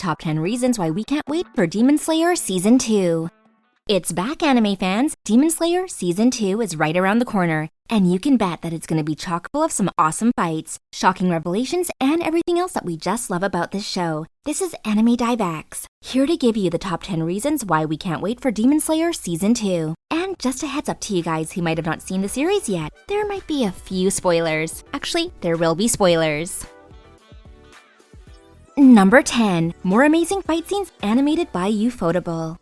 Top 10 Reasons Why We Can't Wait for Demon Slayer Season 2. It's back, anime fans! Demon Slayer Season 2 is right around the corner, and you can bet that it's going to be chock full of some awesome fights, shocking revelations, and everything else that we just love about this show. This is AnimeDive X, here to give you the top 10 reasons why we can't wait for Demon Slayer Season 2. And just a heads up to you guys who might have not seen the series yet, there might be a few spoilers. Actually, there will be spoilers. Number 10. More amazing fight scenes animated by Ufotable.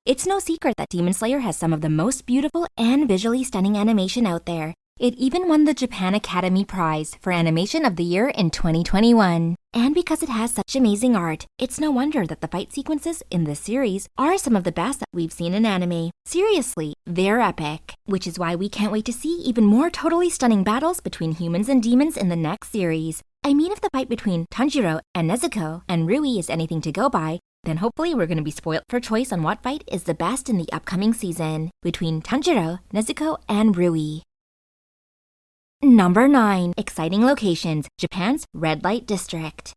It's no secret that Demon Slayer has some of the most beautiful and visually stunning animation out there. It even won the Japan Academy Prize for Animation of the Year in 2021. And because it has such amazing art, it's no wonder that the fight sequences in this series are some of the best that we've seen in anime. Seriously, they're epic. Which is why we can't wait to see even more totally stunning battles between humans and demons in the next series. I mean, if the fight between Tanjiro and Nezuko and Rui is anything to go by, then hopefully we're going to be spoilt for choice on what fight is the best in the upcoming season between Tanjiro, Nezuko, and Rui. Number 9. Exciting locations, Japan's Red Light District.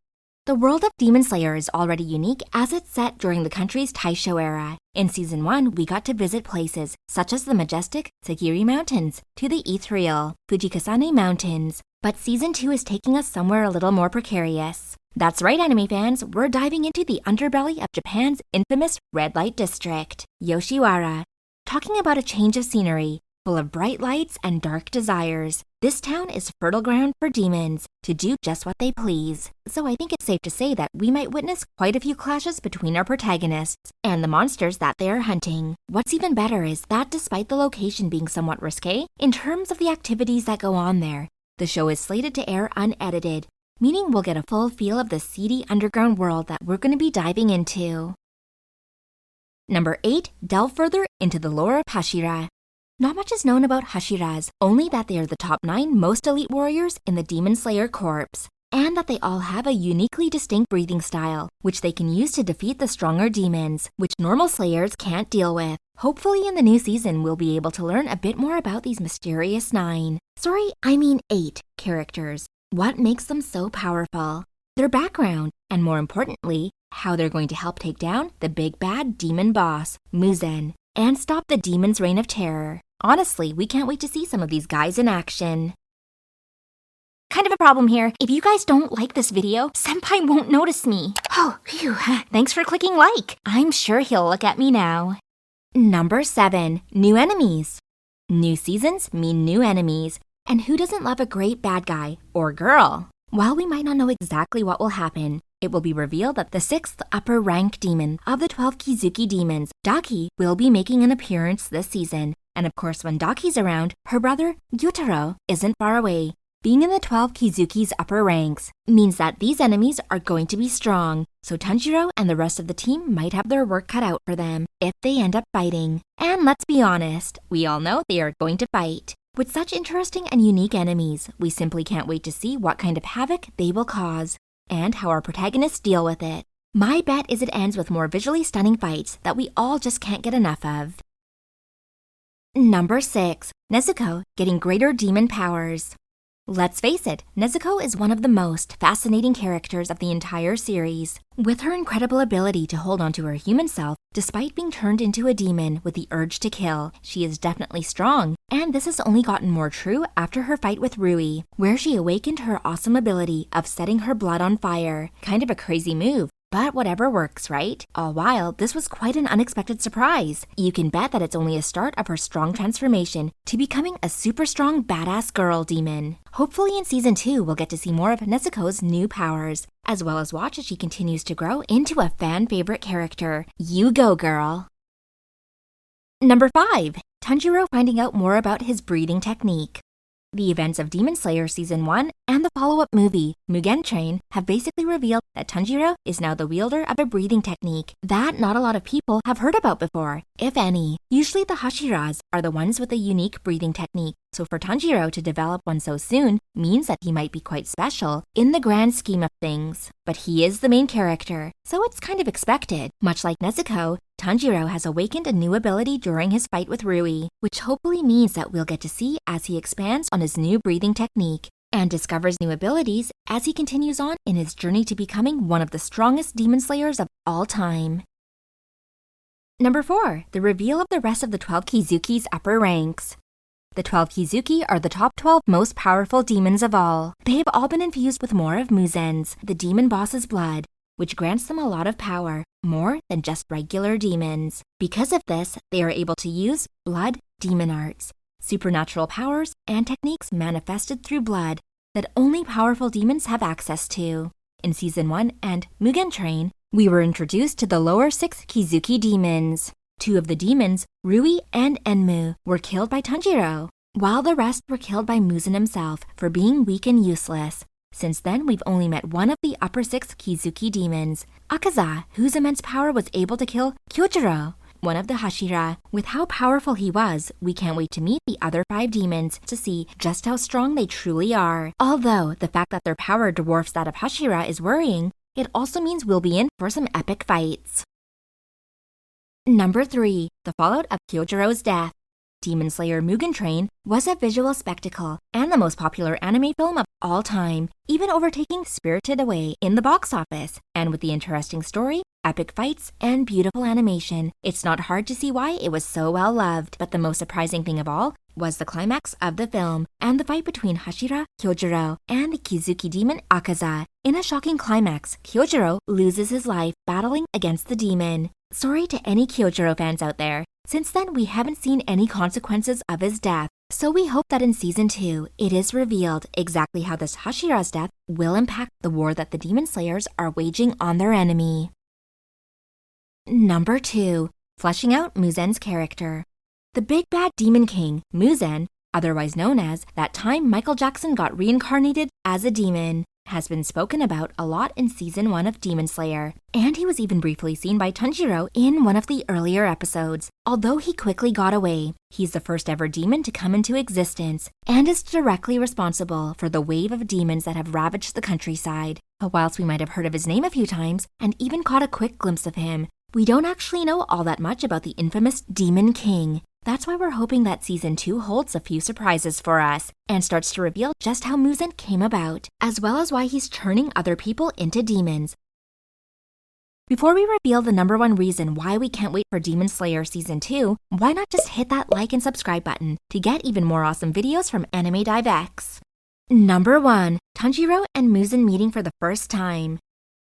The world of Demon Slayer is already unique as it's set during the country's Taisho era. In Season 1, we got to visit places such as the majestic Sagiri Mountains to the ethereal Fujikasane Mountains. But Season 2 is taking us somewhere a little more precarious. That's right, anime fans, we're diving into the underbelly of Japan's infamous Red Light District, Yoshiwara. Talking about a change of scenery, full of bright lights and dark desires. This town is fertile ground for demons to do just what they please. So I think it's safe to say that we might witness quite a few clashes between our protagonists and the monsters that they are hunting. What's even better is that despite the location being somewhat risque, in terms of the activities that go on there, the show is slated to air unedited, meaning we'll get a full feel of the seedy underground world that we're going to be diving into. Number 8. Delve further into the lore of Hashira. Not much is known about Hashiras, only that they are the top 9 most elite warriors in the Demon Slayer Corps, and that they all have a uniquely distinct breathing style, which they can use to defeat the stronger demons, which normal Slayers can't deal with. Hopefully in the new season we'll be able to learn a bit more about these mysterious 8 characters. What makes them so powerful? Their background, and more importantly, how they're going to help take down the big bad demon boss, Muzan, and stop the demon's reign of terror. Honestly, we can't wait to see some of these guys in action. Kind of a problem here. If you guys don't like this video, Senpai won't notice me. Oh, phew. Thanks for clicking like. I'm sure he'll look at me now. Number 7. New enemies. New seasons mean new enemies. And who doesn't love a great bad guy or girl? While we might not know exactly what will happen, it will be revealed that the 6th upper rank demon of the 12 Kizuki demons, Daki, will be making an appearance this season. And of course, when Daki's around, her brother, Gyutaro, isn't far away. Being in the 12 Kizuki's upper ranks means that these enemies are going to be strong, so Tanjiro and the rest of the team might have their work cut out for them if they end up fighting. And let's be honest, we all know they are going to fight. With such interesting and unique enemies, we simply can't wait to see what kind of havoc they will cause, and how our protagonists deal with it. My bet is it ends with more visually stunning fights that we all just can't get enough of. Number 6. Nezuko getting greater demon powers. Let's face it, Nezuko is one of the most fascinating characters of the entire series. With her incredible ability to hold onto her human self, despite being turned into a demon with the urge to kill, she is definitely strong. And this has only gotten more true after her fight with Rui, where she awakened her awesome ability of setting her blood on fire. Kind of a crazy move. But whatever works, right? All while, this was quite an unexpected surprise. You can bet that it's only a start of her strong transformation to becoming a super strong badass girl demon. Hopefully in Season 2, we'll get to see more of Nezuko's new powers, as well as watch as she continues to grow into a fan favorite character. You go, girl! Number 5. Tanjiro finding out more about his breathing technique. The events of Demon Slayer Season 1 and the follow-up movie, Mugen Train, have basically revealed that Tanjiro is now the wielder of a breathing technique that not a lot of people have heard about before, if any. Usually the Hashiras are the ones with a unique breathing technique, so for Tanjiro to develop one so soon means that he might be quite special in the grand scheme of things. But he is the main character, so it's kind of expected. Much like Nezuko, Tanjiro has awakened a new ability during his fight with Rui, which hopefully means that we'll get to see as he expands on his new breathing technique. and discovers new abilities as he continues on in his journey to becoming one of the strongest demon slayers of all time. Number 4. The reveal of the rest of the 12 Kizuki's upper ranks. The 12 Kizuki are the top 12 most powerful demons of all. They have all been infused with more of Muzan's, the demon boss's blood, which grants them a lot of power, more than just regular demons. Because of this, they are able to use blood demon arts, supernatural powers, and techniques manifested through blood that only powerful demons have access to. In Season 1 and Mugen Train, we were introduced to the lower 6 Kizuki demons. 2 of the demons, Rui and Enmu, were killed by Tanjiro, while the rest were killed by Muzan himself for being weak and useless. Since then, we've only met one of the upper 6 Kizuki demons, Akaza, whose immense power was able to kill Kyojuro, one of the Hashira. With how powerful he was, we can't wait to meet the other 5 demons to see just how strong they truly are. Although the fact that their power dwarfs that of Hashira is worrying, it also means we'll be in for some epic fights. Number 3. The Fallout of Kyojuro's death. Demon Slayer Mugen Train was a visual spectacle and the most popular anime film of all time, even overtaking Spirited Away in the box office. And with the interesting story, epic fights, and beautiful animation, it's not hard to see why it was so well loved. But the most surprising thing of all was the climax of the film and the fight between Hashira, Kyojuro, and the Kizuki demon Akaza. In a shocking climax, Kyojuro loses his life battling against the demon. Sorry to any Kyojuro fans out there. Since then, we haven't seen any consequences of his death, so we hope that in Season 2, it is revealed exactly how this Hashira's death will impact the war that the Demon Slayers are waging on their enemy. Number 2. Fleshing out Muzan's character. The big bad demon king, Muzan, otherwise known as That Time Michael Jackson Got Reincarnated as a Demon, has been spoken about a lot in Season 1 of Demon Slayer, and he was even briefly seen by Tanjiro in one of the earlier episodes. Although he quickly got away, he's the first ever demon to come into existence, and is directly responsible for the wave of demons that have ravaged the countryside. But whilst we might have heard of his name a few times, and even caught a quick glimpse of him, we don't actually know all that much about the infamous Demon King. That's why we're hoping that Season 2 holds a few surprises for us and starts to reveal just how Muzan came about, as well as why he's turning other people into demons. Before we reveal the number 1 reason why we can't wait for Demon Slayer Season 2, why not just hit that like and subscribe button to get even more awesome videos from AnimeDive X. Number 1. Tanjiro and Muzan meeting for the first time.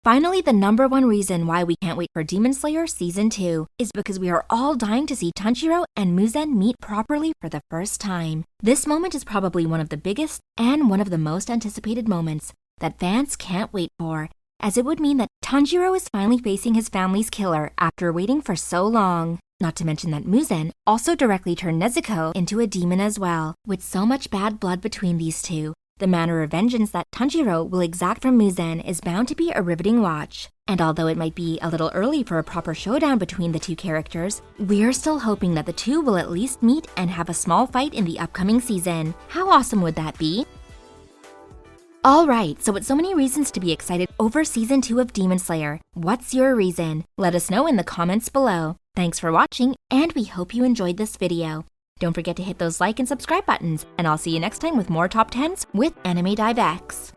Finally, the number 1 reason why we can't wait for Demon Slayer Season 2 is because we are all dying to see Tanjiro and Muzan meet properly for the first time. This moment is probably one of the biggest and one of the most anticipated moments that fans can't wait for, as it would mean that Tanjiro is finally facing his family's killer after waiting for so long. Not to mention that Muzan also directly turned Nezuko into a demon as well. With so much bad blood between these two, the manner of vengeance that Tanjiro will exact from Muzan is bound to be a riveting watch. And although it might be a little early for a proper showdown between the two characters, we're still hoping that the two will at least meet and have a small fight in the upcoming season. How awesome would that be? Alright, so with so many reasons to be excited over Season 2 of Demon Slayer, what's your reason? Let us know in the comments below. Thanks for watching, and we hope you enjoyed this video. Don't forget to hit those like and subscribe buttons, and I'll see you next time with more Top 10s with AnimeDive X.